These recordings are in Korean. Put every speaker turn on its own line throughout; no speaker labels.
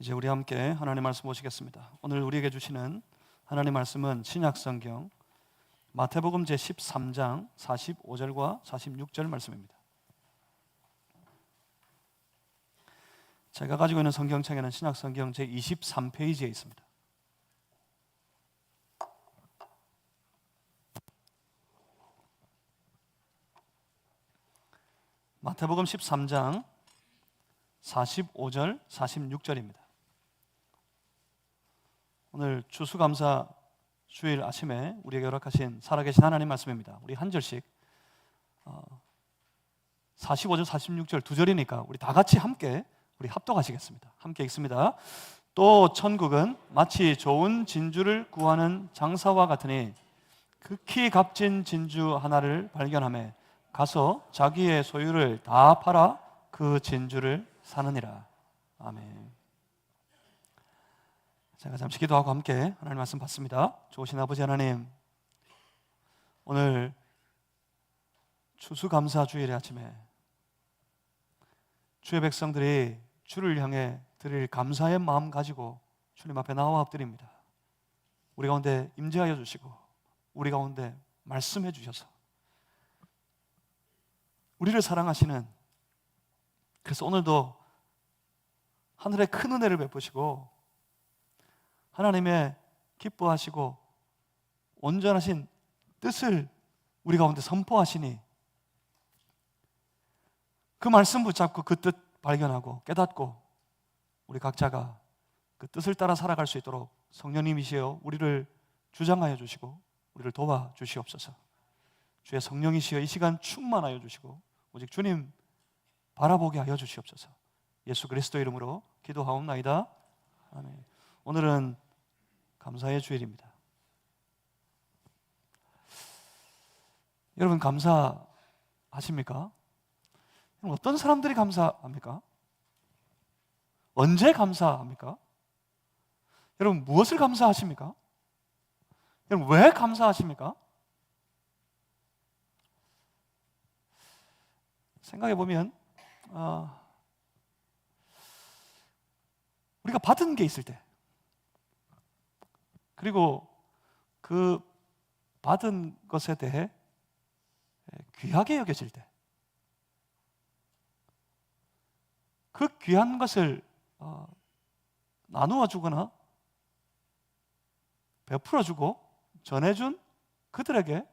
이제 우리 함께 하나님 말씀 보시겠습니다. 오늘 우리에게 주시는 하나님 말씀은 신약성경 마태복음 제13장 45절과 46절 말씀입니다. 제가 가지고 있는 성경책에는 신약성경 제23페이지에 있습니다. 마태복음 13장 45절, 46절입니다. 오늘 추수감사 주일 아침에 우리에게 허락하신 살아계신 하나님 말씀입니다. 우리 한 절씩 45절, 46절 두 절이니까 우리 다 같이 함께 우리 합독하시겠습니다. 함께 읽습니다. 또 천국은 마치 좋은 진주를 구하는 장사와 같으니 극히 값진 진주 하나를 발견하며 가서 자기의 소유를 다 팔아 그 진주를 사느니라. 아멘. 제가 잠시 기도하고 함께 하나님 말씀 받습니다. 좋으신 아버지 하나님, 오늘 추수감사 주일의 아침에 주의 백성들이 주를 향해 드릴 감사의 마음 가지고 주님 앞에 나와 엎드립니다. 우리 가운데 임재하여 주시고 우리 가운데 말씀해 주셔서 우리를 사랑하시는, 그래서 오늘도 하늘의 큰 은혜를 베푸시고 하나님의 기뻐하시고 온전하신 뜻을 우리 가운데 선포하시니 그 말씀 붙잡고 그 뜻 발견하고 깨닫고 우리 각자가 그 뜻을 따라 살아갈 수 있도록 성령님이시여 우리를 주장하여 주시고 우리를 도와주시옵소서. 주의 성령이시여 이 시간 충만하여 주시고 오직 주님 바라보게 하여 주시옵소서. 예수 그리스도 이름으로 기도하옵나이다. 아멘. 오늘은 감사의 주일입니다. 여러분 감사하십니까? 어떤 사람들이 감사합니까? 언제 감사합니까? 여러분 무엇을 감사하십니까? 여러분 왜 감사하십니까? 생각해 보면 우리가 받은 게 있을 때, 그리고 그 받은 것에 대해 귀하게 여겨질 때, 그 귀한 것을 나누어 주거나 베풀어 주고 전해준 그들에게,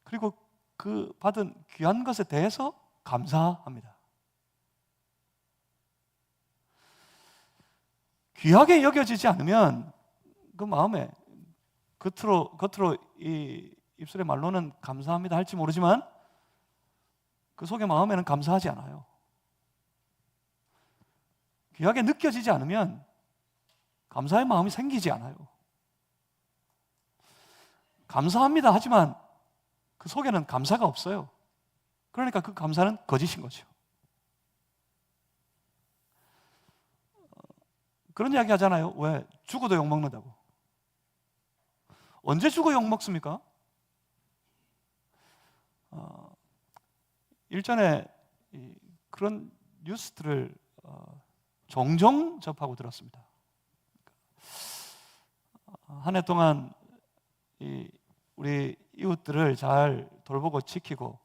그리고 그 받은 귀한 것에 대해서 감사합니다. 귀하게 여겨지지 않으면 그 마음에 겉으로 이 입술의 말로는 감사합니다 할지 모르지만 그 속의 마음에는 감사하지 않아요. 귀하게 느껴지지 않으면 감사의 마음이 생기지 않아요. 감사합니다 하지만 그 속에는 감사가 없어요. 그러니까 그 감사는 거짓인 거죠. 그런 이야기 하잖아요. 왜? 죽어도 욕먹는다고. 언제 죽어 욕먹습니까? 일전에 그런 뉴스들을 종종 접하고 들었습니다. 한 해 동안 우리 이웃들을 잘 돌보고 지키고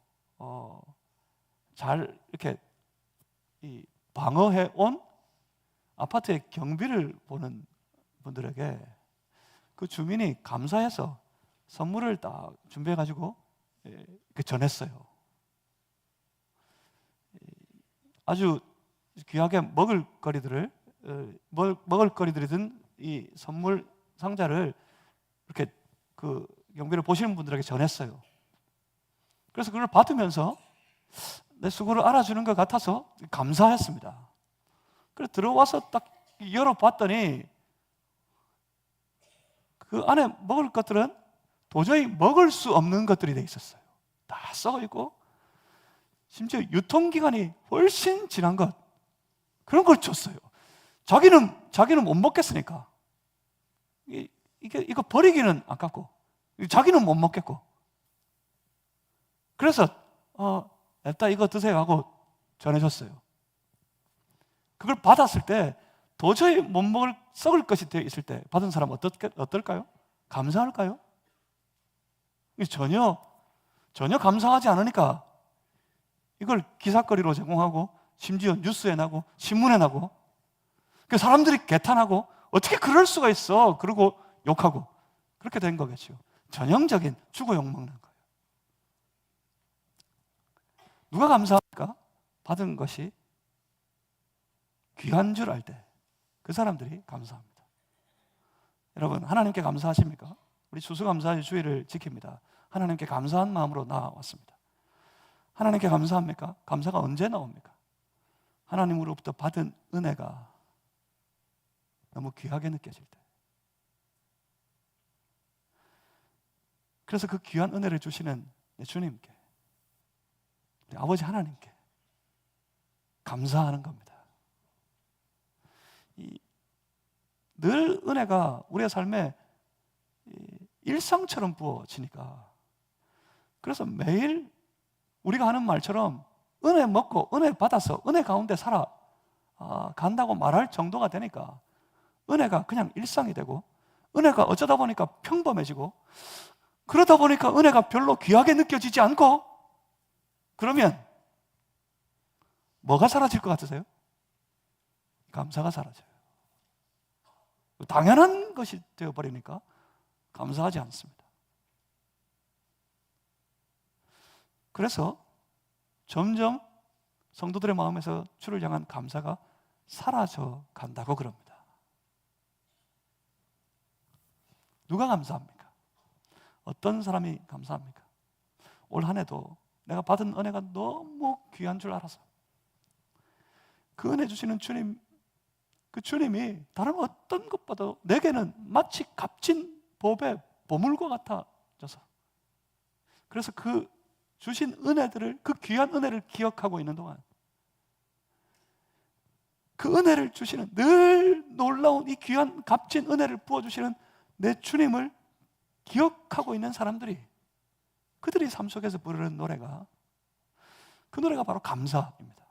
잘 이렇게 방어해 온 아파트의 경비를 보는 분들에게 그 주민이 감사해서 선물을 딱 준비해가지고 전했어요. 아주 귀하게 먹을거리들이 든 이 선물 상자를 이렇게 그 경비를 보시는 분들에게 전했어요. 그래서 그걸 받으면서 내 수고를 알아주는 것 같아서 감사했습니다. 그래서 들어와서 딱 열어봤더니 그 안에 먹을 것들은 도저히 먹을 수 없는 것들이 돼 있었어요. 다 썩어 있고 심지어 유통기간이 훨씬 지난 것, 그런 걸 줬어요. 자기는 못 먹겠으니까 이거 버리기는 아깝고 자기는 못 먹겠고, 그래서 냅다 이거 드세요 하고 전해줬어요. 그걸 받았을 때 도저히 못 먹을 썩을 것이 되어 있을 때 받은 사람 어떨까요? 감사할까요? 전혀 감사하지 않으니까 이걸 기사거리로 제공하고 심지어 뉴스에 나고 신문에 나고 그 사람들이 개탄하고 어떻게 그럴 수가 있어? 그러고 욕하고 그렇게 된 거겠죠. 전형적인 주고 욕먹는 거예요. 누가 감사합니까? 받은 것이 귀한 줄 알 때 그 사람들이 감사합니다. 여러분, 하나님께 감사하십니까? 우리 추수감사의 주의를 지킵니다. 하나님께 감사한 마음으로 나왔습니다. 하나님께 감사합니까? 감사가 언제 나옵니까? 하나님으로부터 받은 은혜가 너무 귀하게 느껴질 때. 그래서 그 귀한 은혜를 주시는 내 주님께, 우리 아버지 하나님께 감사하는 겁니다. 늘 은혜가 우리의 삶에 일상처럼 부어지니까, 그래서 매일 우리가 하는 말처럼 은혜 먹고 은혜 받아서 은혜 가운데 살아 간다고 말할 정도가 되니까 은혜가 그냥 일상이 되고, 은혜가 어쩌다 보니까 평범해지고, 그러다 보니까 은혜가 별로 귀하게 느껴지지 않고, 그러면 뭐가 사라질 것 같으세요? 감사가 사라져요. 당연한 것이 되어버리니까 감사하지 않습니다. 그래서 점점 성도들의 마음에서 주를 향한 감사가 사라져 간다고 그럽니다. 누가 감사합니까? 어떤 사람이 감사합니까? 올 한 해도 내가 받은 은혜가 너무 귀한 줄 알아서 그 은혜 주시는 주님, 그 주님이 다른 어떤 것보다 내게는 마치 값진 법의 보물과 같아져서, 그래서 그 주신 은혜들을, 그 귀한 은혜를 기억하고 있는 동안 그 은혜를 주시는, 늘 놀라운 이 귀한 값진 은혜를 부어주시는 내 주님을 기억하고 있는 사람들이, 그들이 삶 속에서 부르는 노래가, 그 노래가 바로 감사입니다.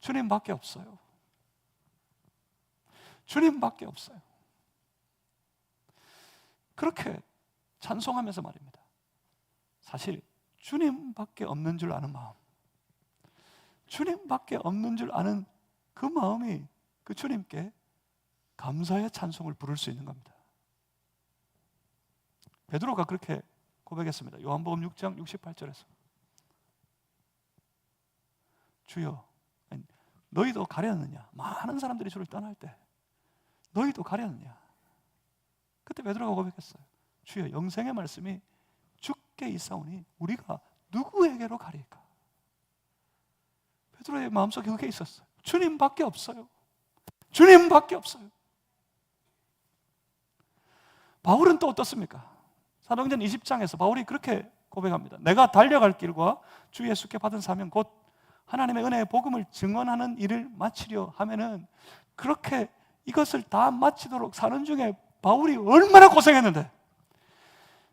주님밖에 없어요. 주님밖에 없어요. 그렇게 찬송하면서 말입니다. 사실 주님밖에 없는 줄 아는 마음, 주님밖에 없는 줄 아는 그 마음이 그 주님께 감사의 찬송을 부를 수 있는 겁니다. 베드로가 그렇게 고백했습니다. 요한복음 6장 68절에서 주여, 너희도 가려느냐? 많은 사람들이 주를 떠날 때 너희도 가려느냐? 그때 베드로가 고백했어요. 주여, 영생의 말씀이 주께 있사오니 우리가 누구에게로 가리까? 베드로의 마음속에 그게 있었어요. 주님밖에 없어요. 주님밖에 없어요. 바울은 또 어떻습니까? 사도행전 20장에서 바울이 그렇게 고백합니다. 내가 달려갈 길과 주 예수께 받은 사명 곧 하나님의 은혜의 복음을 증언하는 일을 마치려 하면은, 그렇게 이것을 다 마치도록 사는 중에 바울이 얼마나 고생했는데,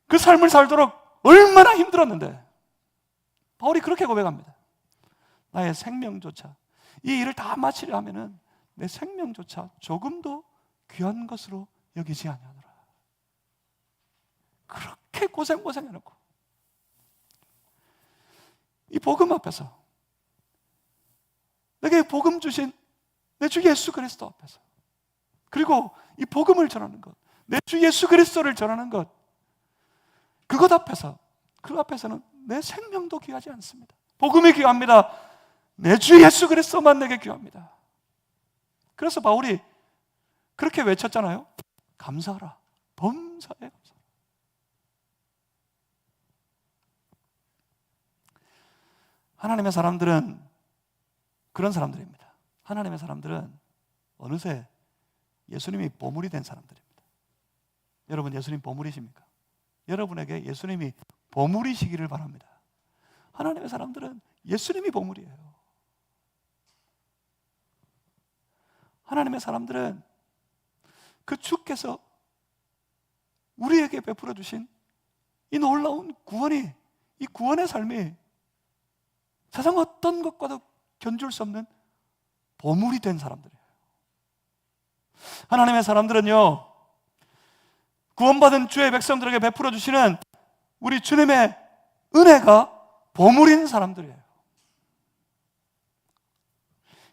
그 삶을 살도록 얼마나 힘들었는데, 바울이 그렇게 고백합니다. 나의 생명조차, 이 일을 다 마치려 하면은 내 생명조차 조금도 귀한 것으로 여기지 아니하노라. 그렇게 고생해놓고 이 복음 앞에서, 내게 복음 주신 내 주 예수 그리스도 앞에서, 그리고 이 복음을 전하는 것, 내 주 예수 그리스도를 전하는 것, 그것 앞에서, 그 앞에서는 내 생명도 귀하지 않습니다. 복음이 귀합니다. 내 주 예수 그리스도만 내게 귀합니다. 그래서 바울이 그렇게 외쳤잖아요. 감사하라, 범사에 감사하라. 하나님의 사람들은 그런 사람들입니다. 하나님의 사람들은 어느새 예수님이 보물이 된 사람들입니다. 여러분, 예수님 보물이십니까? 여러분에게 예수님이 보물이시기를 바랍니다. 하나님의 사람들은 예수님이 보물이에요. 하나님의 사람들은 그 주께서 우리에게 베풀어 주신 이 놀라운 구원이, 이 구원의 삶이 세상 어떤 것과도 견줄 수 없는 보물이 된 사람들이에요. 하나님의 사람들은요, 구원받은 주의 백성들에게 베풀어 주시는 우리 주님의 은혜가 보물인 사람들이에요.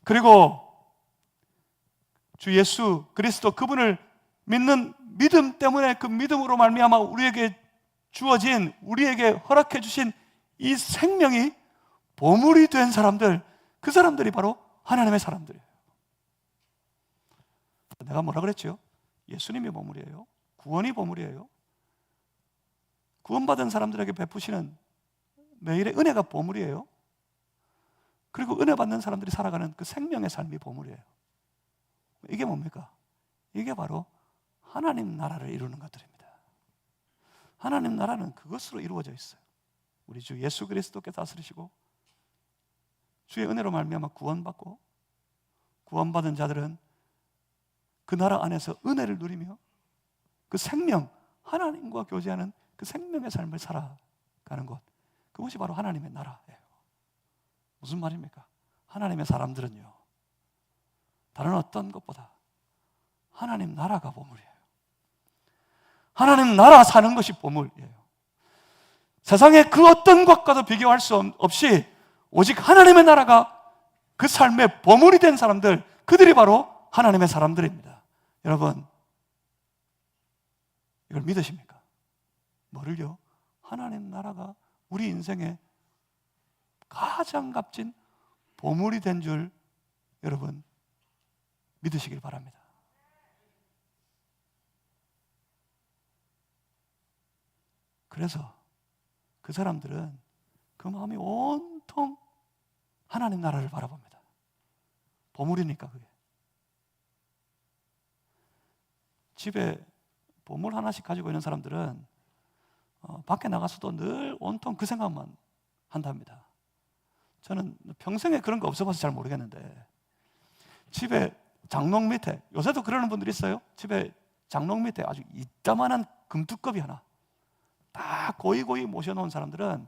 그리고 주 예수 그리스도 그분을 믿는 믿음 때문에 그 믿음으로 말미암아 우리에게 주어진, 우리에게 허락해 주신 이 생명이 보물이 된 사람들, 그 사람들이 바로 하나님의 사람들이에요. 내가 뭐라 그랬죠? 예수님이 보물이에요. 구원이 보물이에요. 구원받은 사람들에게 베푸시는 매일의 은혜가 보물이에요. 그리고 은혜 받는 사람들이 살아가는 그 생명의 삶이 보물이에요. 이게 뭡니까? 이게 바로 하나님 나라를 이루는 것들입니다. 하나님 나라는 그것으로 이루어져 있어요. 우리 주 예수 그리스도께 다스리시고 주의 은혜로 말미암아 구원받고, 구원받은 자들은 그 나라 안에서 은혜를 누리며 그 생명, 하나님과 교제하는 그 생명의 삶을 살아가는 것, 그것이 바로 하나님의 나라예요. 무슨 말입니까? 하나님의 사람들은요, 다른 어떤 것보다 하나님 나라가 보물이에요. 하나님 나라 사는 것이 보물이에요. 세상의 그 어떤 것과도 비교할 수 없이 오직 하나님의 나라가 그 삶의 보물이 된 사람들, 그들이 바로 하나님의 사람들입니다. 여러분, 이걸 믿으십니까? 뭐를요? 하나님 나라가 우리 인생의 가장 값진 보물이 된 줄 여러분 믿으시길 바랍니다. 그래서 그 사람들은 그 마음이 온통 하나님 나라를 바라봅니다. 보물이니까 그게. 집에 보물 하나씩 가지고 있는 사람들은 밖에 나가서도 늘 온통 그 생각만 한답니다. 저는 평생에 그런 거 없어봐서 잘 모르겠는데, 집에 장롱 밑에, 요새도 그러는 분들이 있어요. 집에 장롱 밑에 아주 이따만한 금두꺼비 하나 딱 고이고이 모셔놓은 사람들은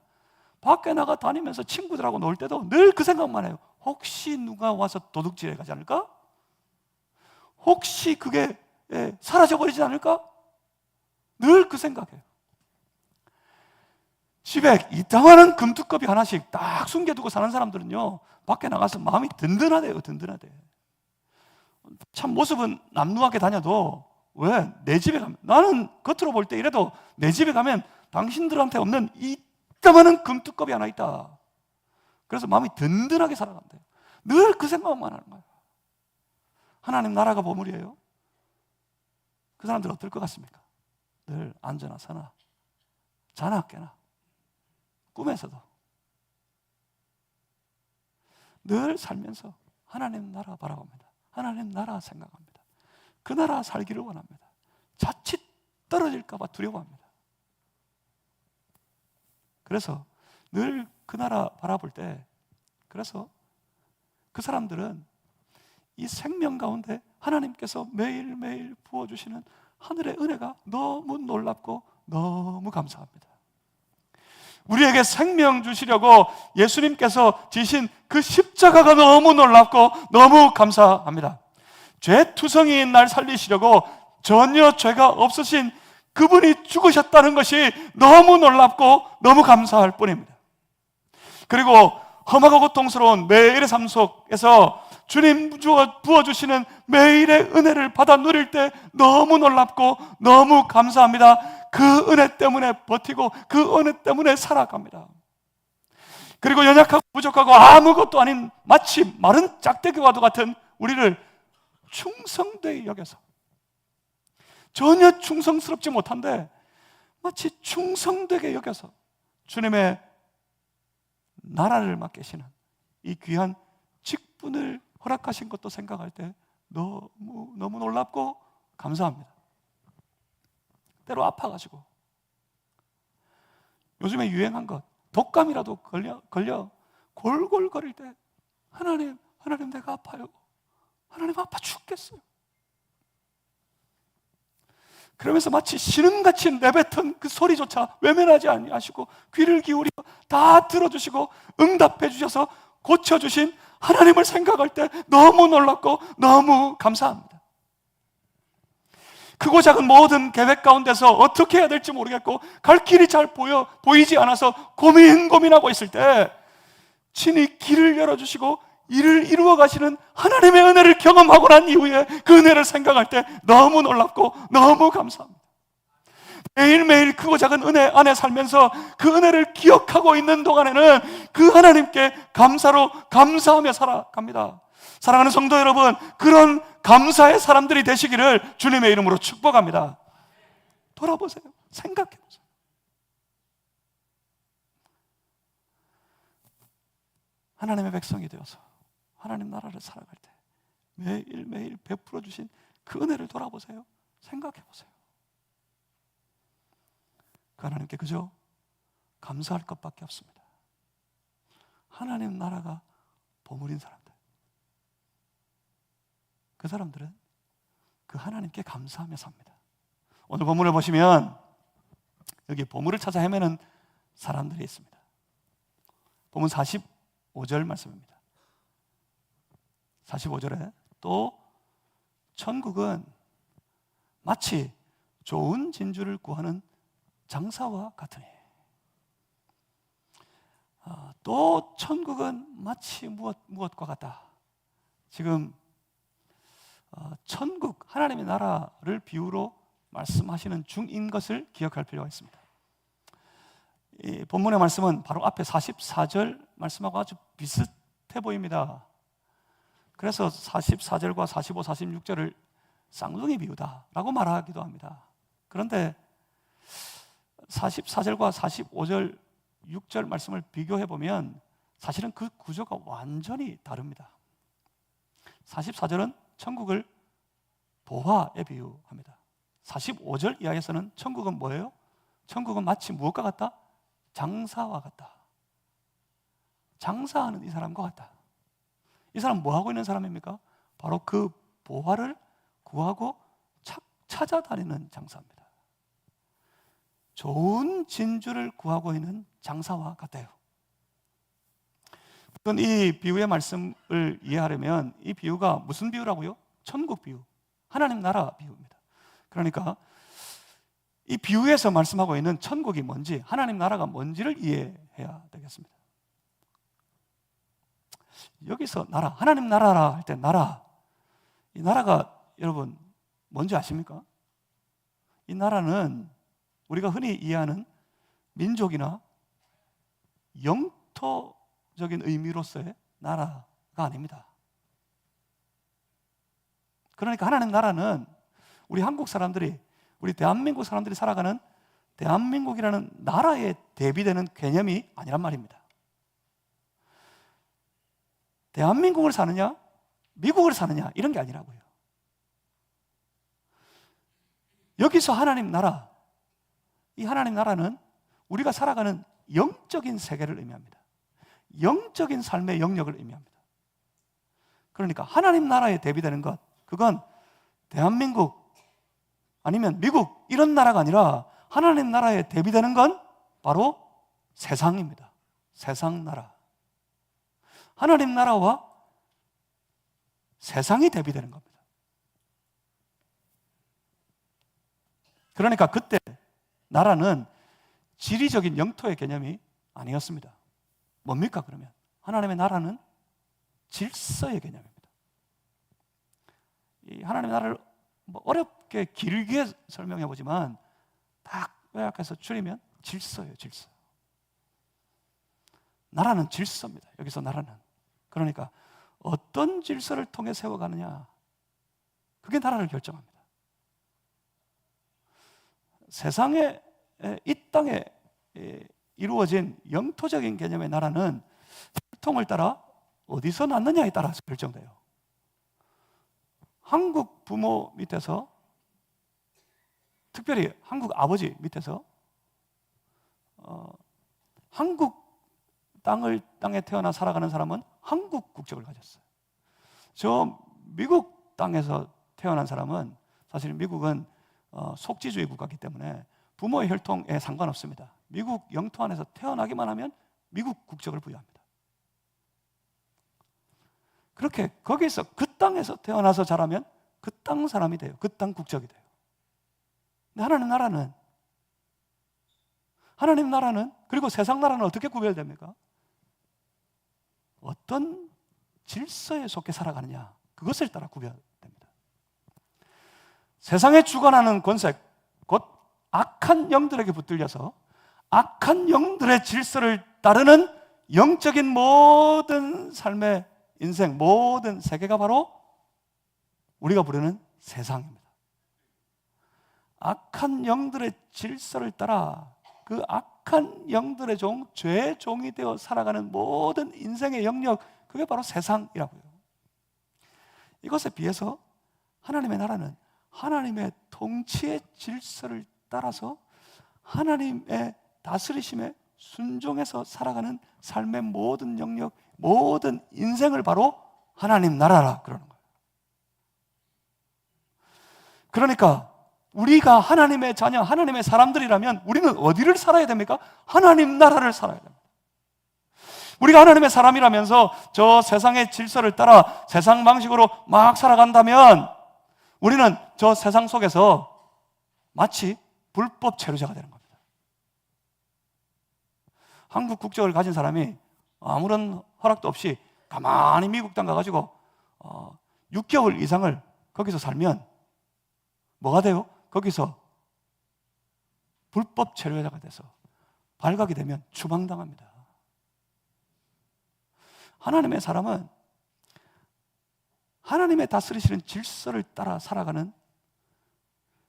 밖에 나가 다니면서 친구들하고 놀 때도 늘 그 생각만 해요. 혹시 누가 와서 도둑질해 가지 않을까? 혹시 그게 사라져버리지 않을까? 늘 그 생각해요. 집에 이따만한 금두꺼비 하나씩 딱 숨겨두고 사는 사람들은요, 밖에 나가서 마음이 든든하대요. 든든하대. 참 모습은 남루하게 다녀도, 왜? 내 집에 가면, 나는 겉으로 볼 때 이래도 내 집에 가면 당신들한테 없는 이따만한 금두꺼비 하나 있다. 그래서 마음이 든든하게 살아간대요. 늘 그 생각만 하는 거예요. 하나님 나라가 보물이에요. 그 사람들 어떨 것 같습니까? 늘 앉아나 서나 자나 깨나 꿈에서도 늘 살면서 하나님 나라 바라봅니다. 하나님 나라 생각합니다. 그 나라 살기를 원합니다. 자칫 떨어질까 봐 두려워합니다. 그래서 늘 그 나라 바라볼 때, 그래서 그 사람들은 이 생명 가운데 하나님께서 매일매일 부어주시는 하늘의 은혜가 너무 놀랍고 너무 감사합니다. 우리에게 생명 주시려고 예수님께서 지신 그 십자가가 너무 놀랍고 너무 감사합니다. 죄투성이인 날 살리시려고 전혀 죄가 없으신 그분이 죽으셨다는 것이 너무 놀랍고 너무 감사할 뿐입니다. 그리고 험하고 고통스러운 매일의 삶 속에서 주님 부어주시는 매일의 은혜를 받아 누릴 때 너무 놀랍고 너무 감사합니다. 그 은혜 때문에 버티고 그 은혜 때문에 살아갑니다. 그리고 연약하고 부족하고 아무것도 아닌 마치 마른 짝대기와도 같은 우리를 충성되이 여겨서, 전혀 충성스럽지 못한데 마치 충성되게 여겨서 주님의 나라를 맡기시는 이 귀한 직분을 허락하신 것도 생각할 때 너무 놀랍고 감사합니다. 때로 아파가지고 요즘에 유행한 것, 독감이라도 걸려 골골거릴 때 하나님 내가 아파요. 하나님 아파 죽겠어요. 그러면서 마치 신음같이 내뱉은 그 소리조차 외면하지 아니하시고 귀를 기울여 다 들어주시고 응답해 주셔서 고쳐주신 하나님을 생각할 때 너무 놀랍고 너무 감사합니다. 크고 작은 모든 계획 가운데서 어떻게 해야 될지 모르겠고 갈 길이 잘 보이지 않아서 고민하고 있을 때 친히 길을 열어주시고 일을 이루어 가시는 하나님의 은혜를 경험하고 난 이후에 그 은혜를 생각할 때 너무 놀랍고 너무 감사합니다. 매일매일 크고 작은 은혜 안에 살면서 그 은혜를 기억하고 있는 동안에는 그 하나님께 감사하며 살아갑니다. 사랑하는 성도 여러분, 그런 감사의 사람들이 되시기를 주님의 이름으로 축복합니다. 돌아보세요. 생각해보세요. 하나님의 백성이 되어서 하나님 나라를 살아갈 때 매일매일 베풀어 주신 그 은혜를 돌아보세요. 생각해보세요. 그 하나님께 그저 감사할 것밖에 없습니다. 하나님 나라가 보물인 사람들, 그 사람들은 그 하나님께 감사하며 삽니다. 오늘 본문을 보시면 여기 보물을 찾아 헤매는 사람들이 있습니다. 본문 45절 말씀입니다. 45절에 또 천국은 마치 좋은 진주를 구하는 장사와 같으니, 또 천국은 마치 무엇과 같다. 지금 천국, 하나님의 나라를 비유로 말씀하시는 중인 것을 기억할 필요가 있습니다. 이 본문의 말씀은 바로 앞에 44절 말씀하고 아주 비슷해 보입니다. 그래서 44절과 45, 46절을 쌍둥이 비유다라고 말하기도 합니다. 그런데 44절과 45절, 6절 말씀을 비교해 보면 사실은 그 구조가 완전히 다릅니다. 44절은 천국을 보화에 비유합니다. 45절 이하에서는 천국은 뭐예요? 천국은 마치 무엇과 같다? 장사와 같다. 장사하는 이 사람과 같다. 이 사람 뭐 하고 있는 사람입니까? 바로 그 보화를 구하고 찾아다니는 장사입니다. 좋은 진주를 구하고 있는 장사와 같아요. 이 비유의 말씀을 이해하려면 이 비유가 무슨 비유라고요? 천국 비유, 하나님 나라 비유입니다. 그러니까 이 비유에서 말씀하고 있는 천국이 뭔지, 하나님 나라가 뭔지를 이해해야 되겠습니다. 여기서 나라, 하나님 나라라 할 때 나라, 이 나라가 여러분 뭔지 아십니까? 이 나라는 우리가 흔히 이해하는 민족이나 영토적인 의미로서의 나라가 아닙니다. 그러니까 하나님 나라는 우리 한국 사람들이, 우리 대한민국 사람들이 살아가는 대한민국이라는 나라에 대비되는 개념이 아니란 말입니다. 대한민국을 사느냐, 미국을 사느냐 이런 게 아니라고요. 여기서 하나님 나라, 이 하나님 나라는 우리가 살아가는 영적인 세계를 의미합니다. 영적인 삶의 영역을 의미합니다. 그러니까 하나님 나라에 대비되는 것, 그건 대한민국 아니면 미국 이런 나라가 아니라 하나님 나라에 대비되는 건 바로 세상입니다. 세상 나라. 하나님 나라와 세상이 대비되는 겁니다. 그러니까 그때 나라는 지리적인 영토의 개념이 아니었습니다. 뭡니까 그러면? 하나님의 나라는 질서의 개념입니다. 이 하나님의 나라를 어렵게 길게 설명해 보지만 딱 요약해서 줄이면 질서예요, 질서. 나라는 질서입니다. 여기서 나라는. 그러니까 어떤 질서를 통해 세워가느냐, 그게 나라를 결정합니다. 세상에, 이 땅에 이루어진 영토적인 개념의 나라는 혈통을 따라 어디서 났느냐에 따라서 결정돼요. 한국 부모 밑에서, 특별히 한국 아버지 밑에서 한국 땅에 태어나 살아가는 사람은 한국 국적을 가졌어요. 저 미국 땅에서 태어난 사람은, 사실 미국은 속지주의 국가이기 때문에 부모의 혈통에 상관없습니다. 미국 영토 안에서 태어나기만 하면 미국 국적을 부여합니다. 그렇게 거기서 그 땅에서 태어나서 자라면 그 땅 사람이 돼요. 그 땅 국적이 돼요. 근데 하나님 나라는 그리고 세상 나라는 어떻게 구별됩니까? 어떤 질서에 속해 살아가느냐, 그것을 따라 구별됩니다. 세상에 주관하는 권세, 곧 악한 영들에게 붙들려서 악한 영들의 질서를 따르는 영적인 모든 삶의 인생, 모든 세계가 바로 우리가 부르는 세상입니다. 악한 영들의 질서를 따라 그 악한 영들의 종, 죄의 종이 되어 살아가는 모든 인생의 영역, 그게 바로 세상이라고요. 이것에 비해서 하나님의 나라는 하나님의 통치의 질서를 따라서 하나님의 다스리심에 순종해서 살아가는 삶의 모든 영역, 모든 인생을 바로 하나님 나라라 그러는 거예요. 그러니까 우리가 하나님의 자녀, 하나님의 사람들이라면 우리는 어디를 살아야 됩니까? 하나님 나라를 살아야 됩니다. 우리가 하나님의 사람이라면서 저 세상의 질서를 따라 세상 방식으로 막 살아간다면 우리는 저 세상 속에서 마치 불법 체류자가 되는 겁니다. 한국 국적을 가진 사람이 아무런 허락도 없이 가만히 미국 땅 가가지고 6개월 이상을 거기서 살면 뭐가 돼요? 거기서 불법 체류자가 돼서 발각이 되면 추방당합니다. 하나님의 사람은 하나님의 다스리시는 질서를 따라 살아가는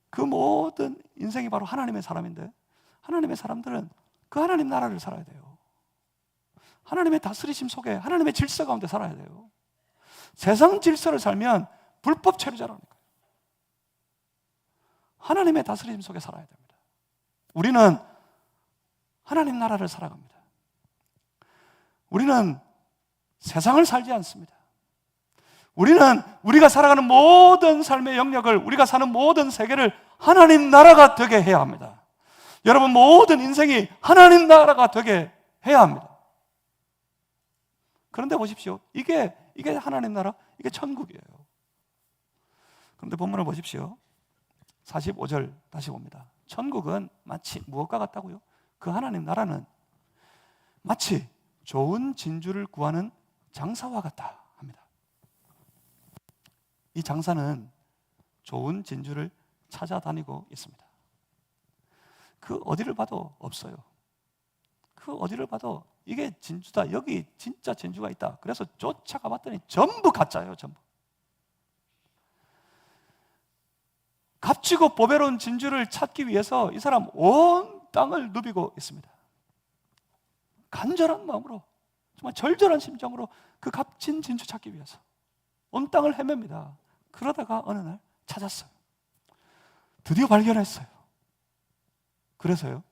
그 모든 인생이 바로 하나님의 사람인데, 하나님의 사람들은 그 하나님 나라를 살아야 돼요. 하나님의 다스리심 속에 하나님의 질서 가운데 살아야 돼요. 세상 질서를 살면 불법 체류자라니까요. 하나님의 다스림 속에 살아야 됩니다. 우리는 하나님 나라를 살아갑니다. 우리는 세상을 살지 않습니다. 우리는 우리가 살아가는 모든 삶의 영역을, 우리가 사는 모든 세계를 하나님 나라가 되게 해야 합니다. 여러분, 모든 인생이 하나님 나라가 되게 해야 합니다. 그런데 보십시오. 이게 하나님 나라, 이게 천국이에요. 그런데 본문을 보십시오. 45절 다시 봅니다. 천국은 마치 무엇과 같다고요? 그 하나님 나라는 마치 좋은 진주를 구하는 장사와 같다 합니다. 이 장사는 좋은 진주를 찾아다니고 있습니다. 그 어디를 봐도 없어요. 그 어디를 봐도 이게 진주다, 여기 진짜 진주가 있다. 그래서 쫓아가 봤더니 전부 가짜예요. 전부. 값지고 보배로운 진주를 찾기 위해서 이 사람 온 땅을 누비고 있습니다. 간절한 마음으로, 정말 절절한 심정으로 그 값진 진주 찾기 위해서 온 땅을 헤맵니다. 그러다가 어느 날 찾았어요. 드디어 발견했어요. 그래서요,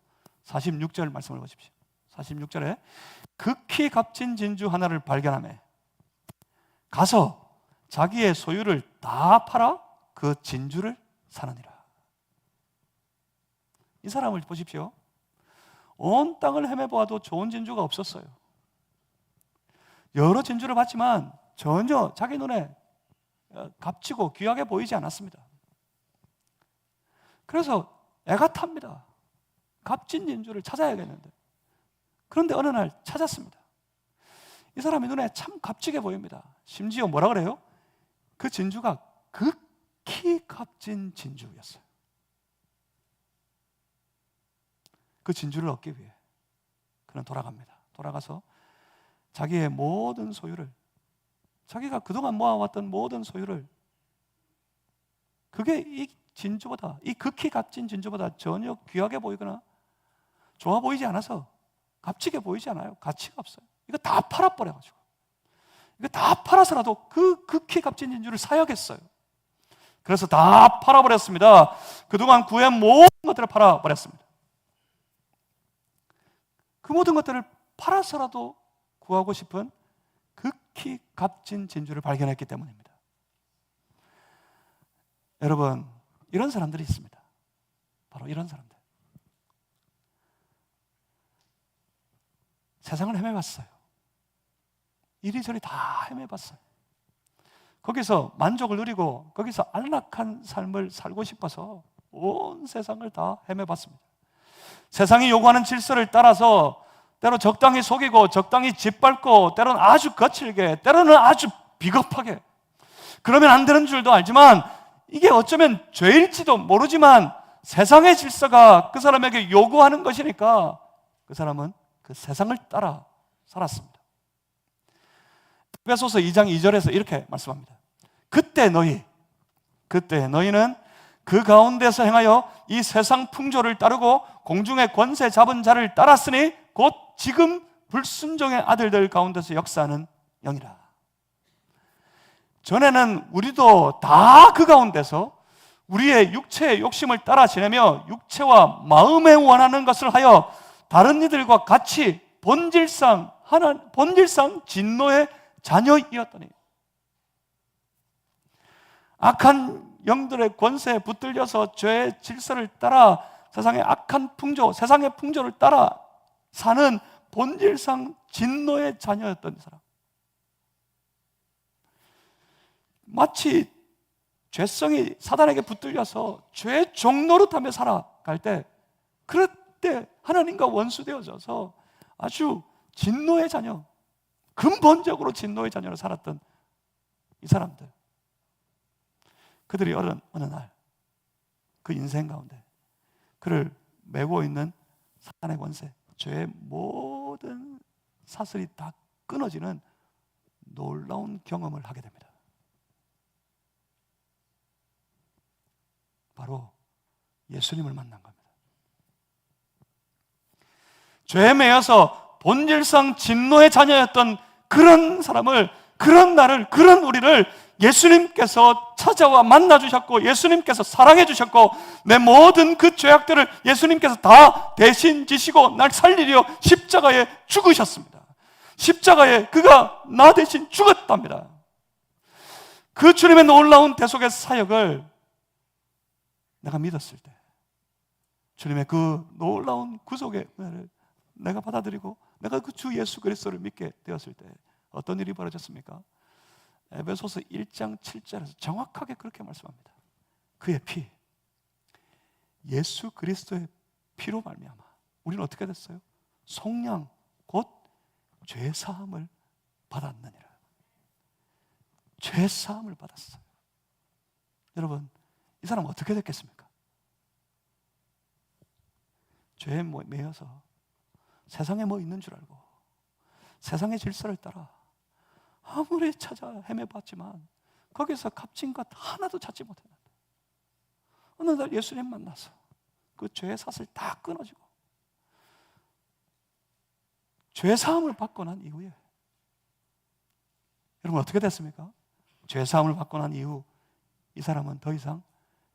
46절 말씀을 보십시오. 46절에 극히 값진 진주 하나를 발견하며 가서 자기의 소유를 다 팔아 그 진주를 사느니라. 이 사람을 보십시오. 온 땅을 헤매보아도 좋은 진주가 없었어요. 여러 진주를 봤지만 전혀 자기 눈에 값지고 귀하게 보이지 않았습니다. 그래서 애가 탑니다. 값진 진주를 찾아야겠는데. 그런데 어느 날 찾았습니다. 이 사람의 눈에 참 값지게 보입니다. 심지어 뭐라 그래요? 그 진주가 극히 값진 진주였어요. 그 진주를 얻기 위해 그는 돌아갑니다. 돌아가서 자기의 모든 소유를, 자기가 그동안 모아왔던 모든 소유를, 그게 이 진주보다, 이 극히 값진 진주보다 전혀 귀하게 보이거나 좋아 보이지 않아서, 값지게 보이지 않아요. 가치가 없어요. 이거 다 팔아버려가지고, 이거 다 팔아서라도 그 극히 값진 진주를 사야겠어요. 그래서 다 팔아버렸습니다. 그동안 구한 모든 것들을 팔아버렸습니다. 그 모든 것들을 팔아서라도 구하고 싶은 극히 값진 진주를 발견했기 때문입니다. 여러분, 이런 사람들이 있습니다. 바로 이런 사람들. 세상을 헤매봤어요. 이리저리 다 헤매봤어요. 거기서 만족을 누리고 거기서 안락한 삶을 살고 싶어서 온 세상을 다 헤매봤습니다. 세상이 요구하는 질서를 따라서 때로 적당히 속이고 적당히 짓밟고 때로는 아주 거칠게 때로는 아주 비겁하게, 그러면 안 되는 줄도 알지만 이게 어쩌면 죄일지도 모르지만 세상의 질서가 그 사람에게 요구하는 것이니까 그 사람은 그 세상을 따라 살았습니다. 에베소서 2장 2절에서 이렇게 말씀합니다. 그때 너희는 그 가운데서 행하여 이 세상 풍조를 따르고 공중의 권세 잡은 자를 따랐으니 곧 지금 불순종의 아들들 가운데서 역사하는 영이라. 전에는 우리도 다 그 가운데서 우리의 육체의 욕심을 따라 지내며 육체와 마음에 원하는 것을 하여 다른 이들과 같이 본질상 진노의 자녀이었더니 악한 영들의 권세에 붙들려서 죄의 질서를 따라 세상의 악한 풍조, 세상의 풍조를 따라 사는 본질상 진노의 자녀였던 사람, 마치 죄성이 사단에게 붙들려서 죄의 종노릇하며 살아갈 때, 그럴 때 하나님과 원수되어져서 아주 진노의 자녀, 근본적으로 진노의 자녀로 살았던 이 사람들, 그들이 어느 날 그 인생 가운데 그를 메고 있는 사단의 권세, 죄의 모든 사슬이 다 끊어지는 놀라운 경험을 하게 됩니다. 바로 예수님을 만난 겁니다. 죄에 매여서 본질상 진노의 자녀였던 그런 사람을, 그런 나를, 그런 우리를 예수님께서 찾아와 만나주셨고 예수님께서 사랑해주셨고 내 모든 그 죄악들을 예수님께서 다 대신 지시고 날 살리려 십자가에 죽으셨습니다. 십자가에 그가 나 대신 죽었답니다. 그 주님의 놀라운 대속의 사역을 내가 믿었을 때, 주님의 그 놀라운 구속의 은혜를 내가 받아들이고 내가 그 주 예수 그리스도를 믿게 되었을 때 어떤 일이 벌어졌습니까? 에베소서 1장 7절에서 정확하게 그렇게 말씀합니다. 그의 피, 예수 그리스도의 피로 말미암아 우리는 어떻게 됐어요? 속량 곧 죄사함을 받았느니라. 죄사함을 받았어요. 여러분, 이 사람은 어떻게 됐겠습니까? 죄에 매여서 세상에 뭐 있는 줄 알고 세상의 질서를 따라 아무리 찾아 헤매봤지만 거기서 값진 것 하나도 찾지 못했는데 어느 날 예수님 만나서 그 죄의 사슬 다 끊어지고 죄 사함을 받고 난 이후에 여러분 어떻게 됐습니까? 죄 사함을 받고 난 이후 이 사람은 더 이상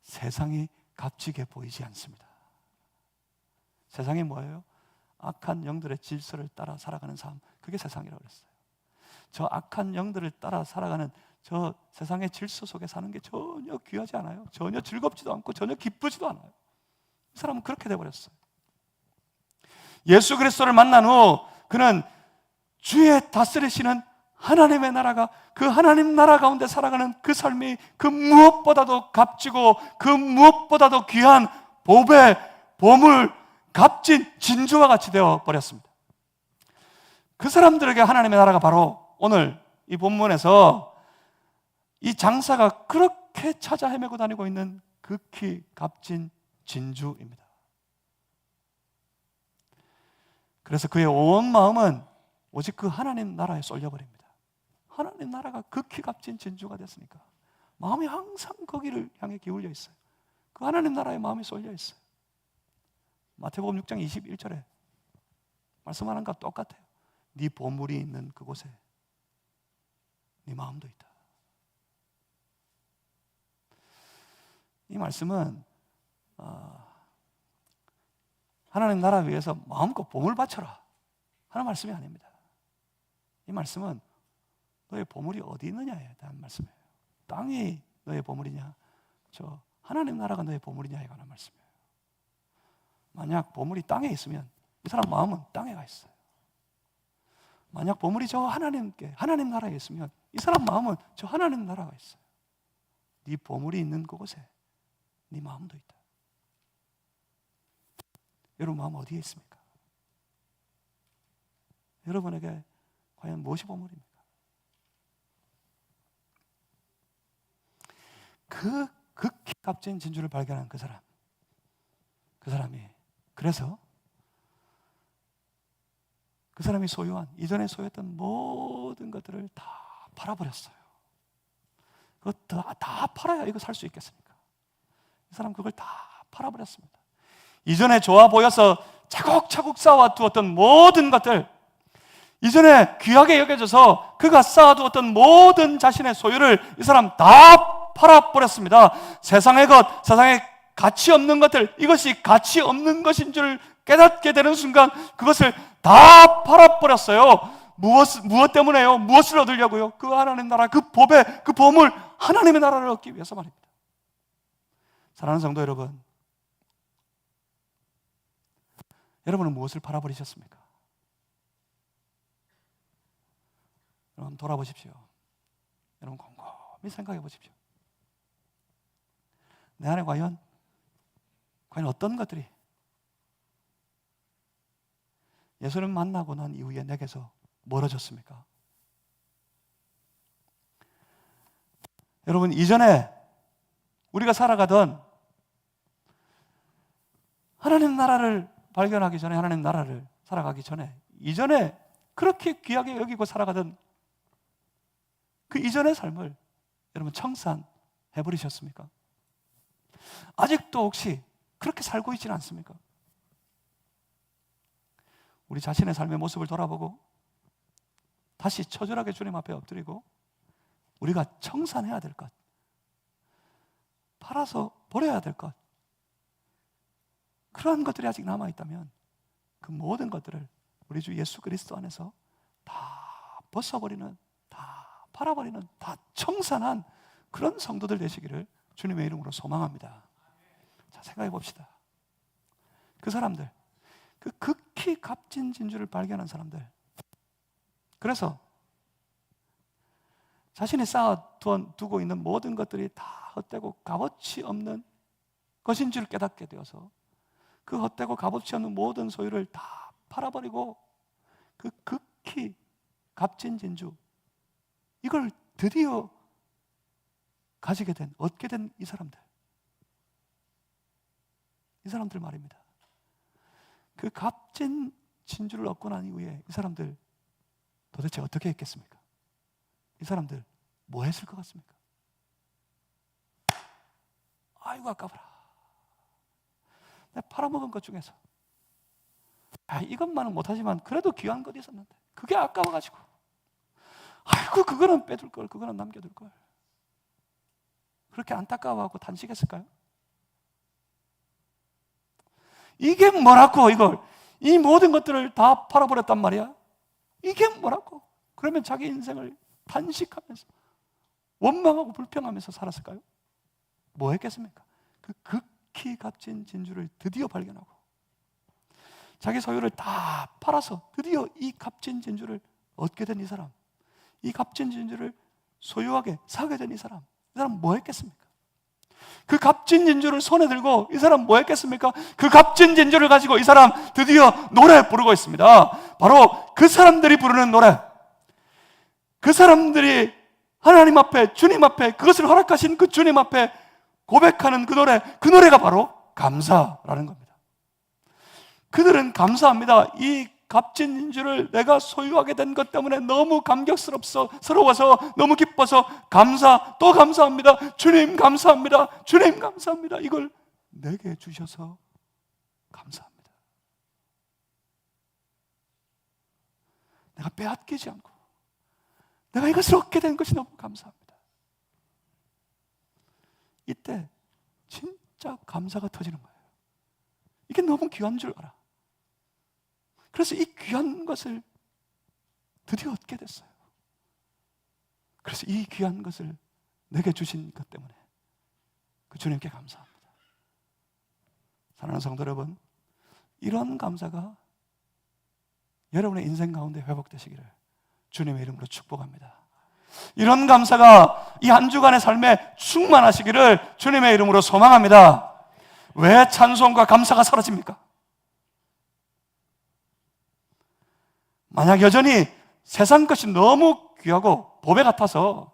세상이 값지게 보이지 않습니다. 세상이 뭐예요? 악한 영들의 질서를 따라 살아가는 삶, 그게 세상이라고 그랬어요. 저 악한 영들을 따라 살아가는 저 세상의 질서 속에 사는 게 전혀 귀하지 않아요. 전혀 즐겁지도 않고 전혀 기쁘지도 않아요. 이 사람은 그렇게 돼버렸어요. 예수 그리스도를 만난 후 그는 주의 다스리시는 하나님의 나라가, 그 하나님 나라 가운데 살아가는 그 삶이 그 무엇보다도 값지고 그 무엇보다도 귀한 보배, 보물, 값진 진주와 같이 되어버렸습니다. 그 사람들에게 하나님의 나라가 바로 오늘 이 본문에서 이 장사가 그렇게 찾아 헤매고 다니고 있는 극히 값진 진주입니다. 그래서 그의 온 마음은 오직 그 하나님 나라에 쏠려버립니다. 하나님 나라가 극히 값진 진주가 됐으니까 마음이 항상 거기를 향해 기울여 있어요. 그 하나님 나라에 마음이 쏠려 있어요. 마태복음 6장 21절에 말씀하는 것과 똑같아요. 네 보물이 있는 그곳에 네 마음도 있다. 이 말씀은 하나님 나라 위해서 마음껏 보물 바쳐라 하는 말씀이 아닙니다. 이 말씀은 너의 보물이 어디 있느냐에 대한 말씀이에요. 땅이 너의 보물이냐, 저 하나님 나라가 너의 보물이냐에 관한 말씀이에요. 만약 보물이 땅에 있으면 이 사람 마음은 땅에 가 있어요. 만약 보물이 저 하나님께, 하나님 나라에 있으면 이 사람 마음은 저 하나님 나라가 있어요. 네 보물이 있는 그곳에 네 마음도 있다. 여러분 마음 어디에 있습니까? 여러분에게 과연 무엇이 보물입니까? 그 극히 값진 진주를 발견한 그 사람이 그래서 그 사람이 소유한, 이전에 소유했던 모든 것들을 다 팔아버렸어요. 그거 다 팔아야 이거 살 수 있겠습니까? 이 사람 그걸 다 팔아버렸습니다. 이전에 좋아 보여서 차곡차곡 쌓아두었던 모든 것들, 이전에 귀하게 여겨져서 그가 쌓아두었던 모든 자신의 소유를 이 사람 다 팔아버렸습니다. 세상의 것, 세상에 가치 없는 것들, 이것이 가치 없는 것인 줄 깨닫게 되는 순간 그것을 다 팔아버렸어요. 무엇 때문에요? 무엇을 얻으려고요? 그 하나님 나라, 그 법의 그 보물, 하나님의 나라를 얻기 위해서 말입니다. 사랑하는 성도 여러분, 여러분은 무엇을 팔아버리셨습니까? 여러분 돌아보십시오. 여러분 곰곰이 생각해 보십시오. 내 안에 과연 어떤 것들이 예수를 만나고 난 이후에 내게서 멀어졌습니까? 여러분 이전에 우리가 살아가던 하나님 나라를 발견하기 전에, 하나님 나라를 살아가기 전에, 이전에 그렇게 귀하게 여기고 살아가던 그 이전의 삶을 여러분 청산해버리셨습니까? 아직도 혹시 그렇게 살고 있지는 않습니까? 우리 자신의 삶의 모습을 돌아보고 다시 처절하게 주님 앞에 엎드리고 우리가 청산해야 될 것, 팔아서 버려야 될 것, 그러한 것들이 아직 남아있다면 그 모든 것들을 우리 주 예수 그리스도 안에서 다 벗어버리는, 다 팔아버리는, 다 청산한 그런 성도들 되시기를 주님의 이름으로 소망합니다. 자, 생각해 봅시다. 그 사람들, 그 극히 값진 진주를 발견한 사람들, 그래서 자신이 쌓아두고 있는 모든 것들이 다 헛되고 값어치 없는 것인 줄 깨닫게 되어서 그 헛되고 값어치 없는 모든 소유를 다 팔아버리고 그 극히 값진 진주, 이걸 드디어 가지게 된, 얻게 된 이 사람들 말입니다. 그 값진 진주를 얻고 난 이후에 이 사람들 도대체 어떻게 했겠습니까? 이 사람들 뭐 했을 것 같습니까? 아이고 아까워라, 내가 팔아먹은 것 중에서 이것만은 못하지만 그래도 귀한 것이 있었는데 그게 아까워가지고 아이고 그거는 빼둘 걸, 그거는 남겨둘 걸, 그렇게 안타까워하고 단식했을까요? 이게 뭐라고, 이걸 이 모든 것들을 다 팔아버렸단 말이야. 이게 뭐라고? 그러면 자기 인생을 단식하면서 원망하고 불평하면서 살았을까요? 뭐 했겠습니까? 그 극히 값진 진주를 드디어 발견하고 자기 소유를 다 팔아서 드디어 이 값진 진주를 얻게 된 이 사람, 이 값진 진주를 소유하게 사게 된 이 사람 뭐 했겠습니까? 그 값진 진주를 손에 들고 이 사람 뭐 했겠습니까? 그 값진 진주를 가지고 이 사람 드디어 노래 부르고 있습니다. 바로 그 사람들이 부르는 노래, 그 사람들이 하나님 앞에, 주님 앞에, 그것을 허락하신 그 주님 앞에 고백하는 그 노래, 그 노래가 바로 감사라는 겁니다. 그들은 감사합니다. 이 값진 진주를 내가 소유하게 된 것 때문에 너무 감격스러워서 너무 기뻐서 또 감사합니다. 주님 감사합니다. 주님 감사합니다. 이걸 내게 주셔서 감사합니다. 내가 빼앗기지 않고 내가 이것을 얻게 된 것이 너무 감사합니다. 이때 진짜 감사가 터지는 거예요. 이게 너무 귀한 줄 알아. 그래서 이 귀한 것을 드디어 얻게 됐어요. 그래서 이 귀한 것을 내게 주신 것 때문에 그 주님께 감사합니다. 사랑하는 성도 여러분, 이런 감사가 여러분의 인생 가운데 회복되시기를 주님의 이름으로 축복합니다. 이런 감사가 이 한 주간의 삶에 충만하시기를 주님의 이름으로 소망합니다. 왜 찬송과 감사가 사라집니까? 만약 여전히 세상 것이 너무 귀하고 보배 같아서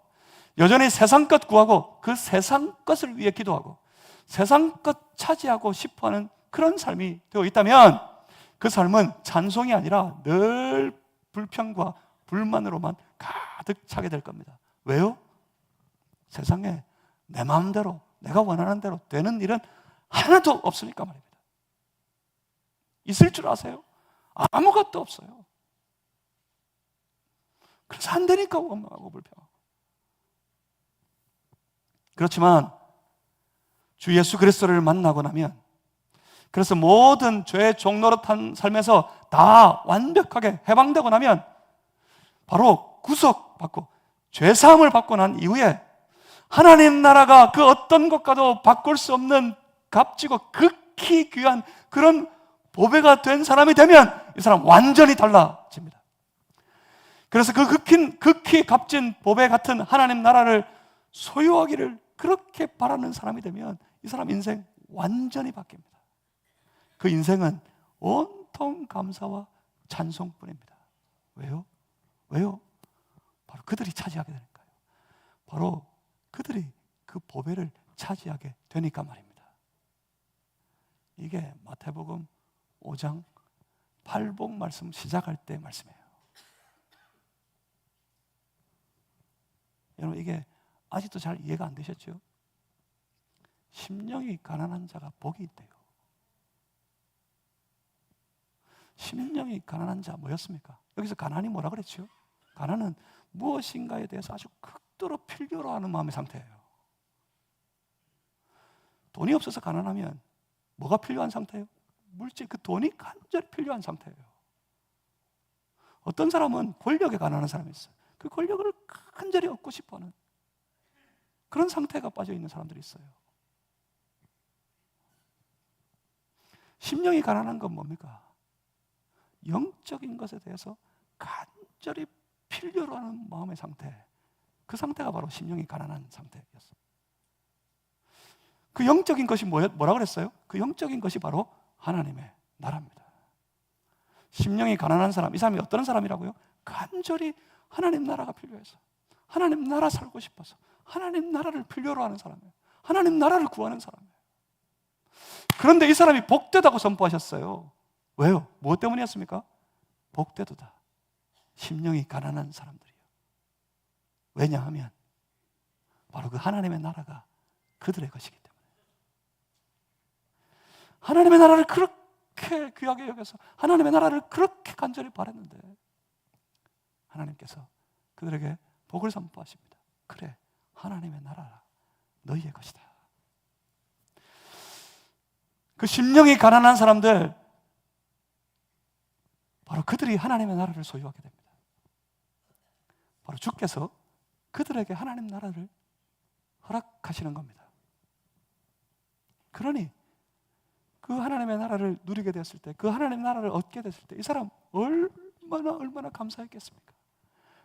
여전히 세상 것 구하고 그 세상 것을 위해 기도하고 세상 것 차지하고 싶어하는 그런 삶이 되어 있다면 그 삶은 찬송이 아니라 늘 불평과 불만으로만 가득 차게 될 겁니다. 왜요? 세상에 내 마음대로 내가 원하는 대로 되는 일은 하나도 없으니까 말입니다. 있을 줄 아세요? 아무것도 없어요. 그래서 안 되니까 원망하고 불평하고. 그렇지만 주 예수 그리스도를 만나고 나면, 그래서 모든 죄의 종노릇한 삶에서 다 완벽하게 해방되고 나면 바로 구속받고 죄사함을 받고 난 이후에 하나님 나라가 그 어떤 것과도 바꿀 수 없는 값지고 극히 귀한 그런 보배가 된 사람이 되면 이 사람 완전히 달라집니다. 그래서 그 극히 값진 보배 같은 하나님 나라를 소유하기를 그렇게 바라는 사람이 되면 이 사람 인생 완전히 바뀝니다. 그 인생은 온통 감사와 찬송뿐입니다. 왜요? 왜요? 바로 그들이 차지하게 되니까요. 바로 그들이 그 보배를 차지하게 되니까 말입니다. 이게 마태복음 5장 8복 말씀 시작할 때 말씀이에요. 여러분, 이게 아직도 잘 이해가 안 되셨죠? 심령이 가난한 자가 복이 있대요. 심령이 가난한 자 뭐였습니까? 여기서 가난이 뭐라 그랬죠? 가난은 무엇인가에 대해서 아주 극도로 필요로 하는 마음의 상태예요. 돈이 없어서 가난하면 뭐가 필요한 상태예요? 물질, 그 돈이 간절히 필요한 상태예요. 어떤 사람은 권력에 가난한 사람이 있어요. 그 권력을 간절히 얻고 싶어하는 그런 상태가 빠져 있는 사람들이 있어요. 심령이 가난한 건 뭡니까? 영적인 것에 대해서 간절히 필요로 하는 마음의 상태, 그 상태가 바로 심령이 가난한 상태였어요. 그 영적인 것이 뭐라 그랬어요? 그 영적인 것이 바로 하나님의 나라입니다. 심령이 가난한 사람, 이 사람이 어떤 사람이라고요? 간절히 하나님 나라가 필요해서, 하나님 나라 살고 싶어서 하나님 나라를 필요로 하는 사람이에요. 하나님 나라를 구하는 사람이에요. 그런데 이 사람이 복되다고 선포하셨어요. 왜요? 무엇 때문이었습니까? 복되도다, 심령이 가난한 사람들이요. 왜냐하면 바로 그 하나님의 나라가 그들의 것이기 때문에. 하나님의 나라를 그렇게 귀하게 여겨서 하나님의 나라를 그렇게 간절히 바랐는데 하나님께서 그들에게 복을 선포하십니다. 그래, 하나님의 나라라, 너희의 것이다. 그 심령이 가난한 사람들, 바로 그들이 하나님의 나라를 소유하게 됩니다. 바로 주께서 그들에게 하나님 나라를 허락하시는 겁니다. 그러니 그 하나님의 나라를 누리게 됐을 때, 그 하나님의 나라를 얻게 됐을 때 이 사람 얼마나 감사했겠습니까?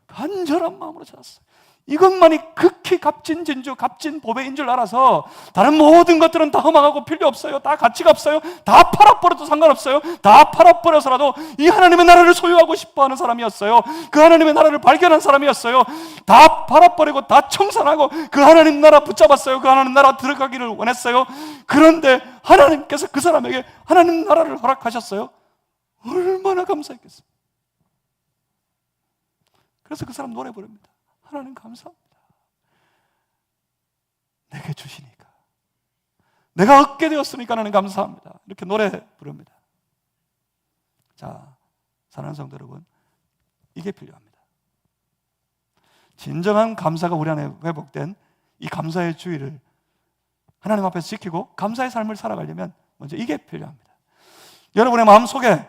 간절한 마음으로 찾았어요. 이것만이 극히 값진 진주, 값진 보배인 줄 알아서 다른 모든 것들은 다 허망하고 필요 없어요. 다 가치가 없어요. 다 팔아버려도 상관없어요. 다 팔아버려서라도 이 하나님의 나라를 소유하고 싶어하는 사람이었어요. 그 하나님의 나라를 발견한 사람이었어요. 다 팔아버리고 다 청산하고 그 하나님 나라 붙잡았어요. 그 하나님 나라 들어가기를 원했어요. 그런데 하나님께서 그 사람에게 하나님 나라를 허락하셨어요. 얼마나 감사했겠어요. 그래서 그 사람 노래 부릅니다. 하나님 감사합니다. 내게 주시니까, 내가 얻게 되었으니까 하나님 감사합니다. 이렇게 노래 부릅니다. 자, 사랑하는 성도 여러분, 이게 필요합니다. 진정한 감사가 우리 안에 회복된 이 감사의 주의를 하나님 앞에서 지키고 감사의 삶을 살아가려면 먼저 이게 필요합니다. 여러분의 마음속에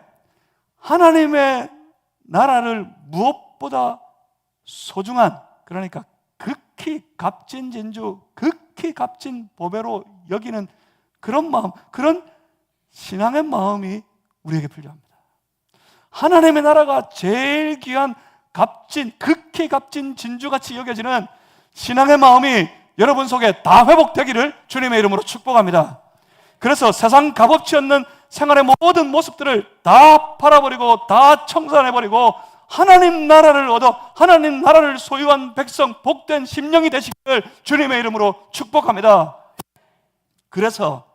하나님의 나라를 무엇보다 소중한, 그러니까 극히 값진 진주, 극히 값진 보배로 여기는 그런 마음, 그런 신앙의 마음이 우리에게 필요합니다. 하나님의 나라가 제일 귀한 값진, 극히 값진 진주같이 여겨지는 신앙의 마음이 여러분 속에 다 회복되기를 주님의 이름으로 축복합니다. 그래서 세상 값어치 없는 생활의 모든 모습들을 다 팔아버리고 다 청산해버리고 하나님 나라를 얻어 하나님 나라를 소유한 백성, 복된 심령이 되시기를 주님의 이름으로 축복합니다. 그래서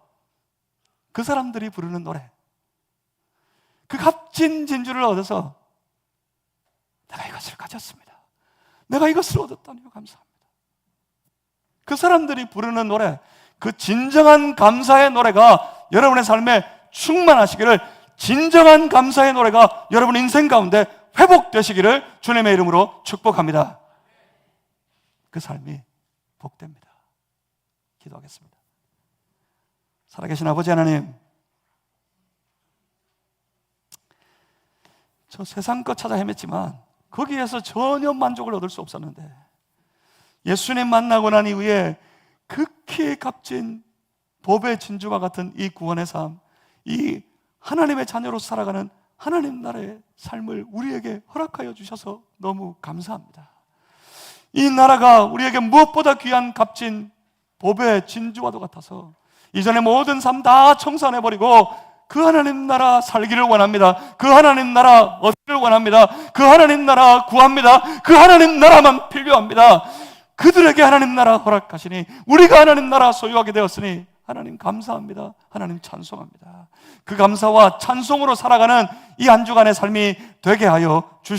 그 사람들이 부르는 노래, 그 값진 진주를 얻어서 내가 이것을 가졌습니다, 내가 이것을 얻었다니 감사합니다. 그 사람들이 부르는 노래, 그 진정한 감사의 노래가 여러분의 삶에 충만하시기를, 진정한 감사의 노래가 여러분 인생 가운데 회복되시기를 주님의 이름으로 축복합니다. 그 삶이 복됩니다. 기도하겠습니다. 살아계신 아버지 하나님, 저 세상 것 찾아 헤맸지만 거기에서 전혀 만족을 얻을 수 없었는데 예수님 만나고 난 이후에 극히 값진 법의 진주와 같은 이 구원의 삶, 이 하나님의 자녀로 살아가는 하나님 나라의 삶을 우리에게 허락하여 주셔서 너무 감사합니다. 이 나라가 우리에게 무엇보다 귀한 값진 법의 진주와도 같아서 이전의 모든 삶 다 청산해버리고 그 하나님 나라 살기를 원합니다. 그 하나님 나라 얻기를 원합니다. 그 하나님 나라 구합니다. 그 하나님 나라만 필요합니다. 그들에게 하나님 나라 허락하시니 우리가 하나님 나라 소유하게 되었으니 하나님 감사합니다. 하나님 찬송합니다. 그 감사와 찬송으로 살아가는 이 한 주간의 삶이 되게 하여 주시옵소서.